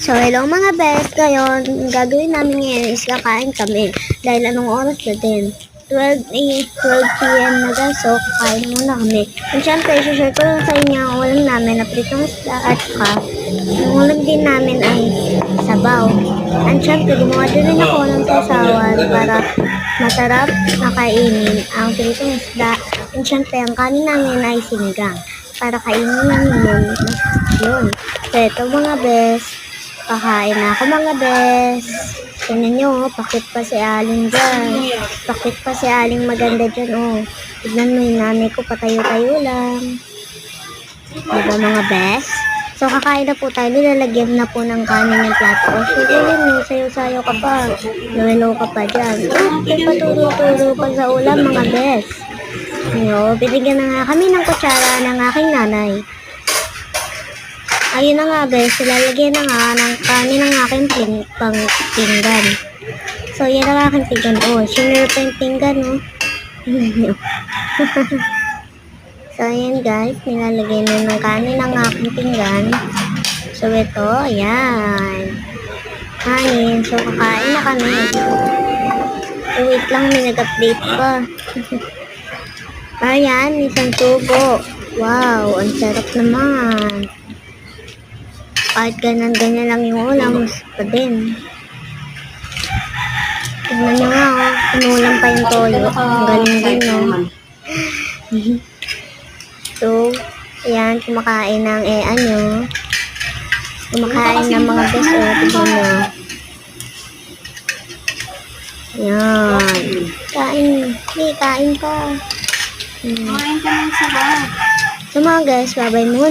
So, hello mga best. Ngayon, gagawin namin ngayon is kakain kami. Dahil anong oras na din? 12 p.m. na guys. So, kakain muna kami. And syempre, share ko lang sa inyo ang ulam namin na pritong isda at saka yung ulam din namin ay sabaw. And syempre, gumawa din rin ako ng sasawan para masarap na kainin ang pritong isda. And syempre, ang kanin namin ay sinigang. Para kainin namin yun. So, ito mga best. Kakain na ako mga bes. Tingnan nyo, pakit pa si Aling dyan. Pakit pa si Aling maganda dyan, oh. Tignan mo yung nanay ko, patayo-tayo lang. Diba mga bes? So, kakain na po tayo. Nilalagyan na po ng kanin yung plato. O, sige yun, no? Sayo-sayo ka pa. Luwelo ka pa dyan. May paturo-turo pa sa ulam, mga bes. Yo, binigyan na nga kami ng kutsara ng aking nanay. Ayun na nga guys, ilalagyan na nga ng kanin ng aking pinggan. So, yan ang aking pinggan. Oh, sinure pa yung pinggan, oh. So, ayan guys, nilalagyan na ng kanin ng aking pinggan. So, ito, ayan. Kanin. So, kakain na kami. So, wait lang, may nag-update pa. Ayan, isang tubo. Wow, ang sarap naman. Kahit ganyan lang yung ulam, pa din. Tignan nyo nga, oh. Pinulang pa yung toyo. Ang galing din, no? So, ayan, kumakain ng nyo. Kumakain ng mga best, oh. Tignan nyo. Ayan. Kain. Hey, kain pa. Kain ka ng sabaw. So, mga guys, babay muna.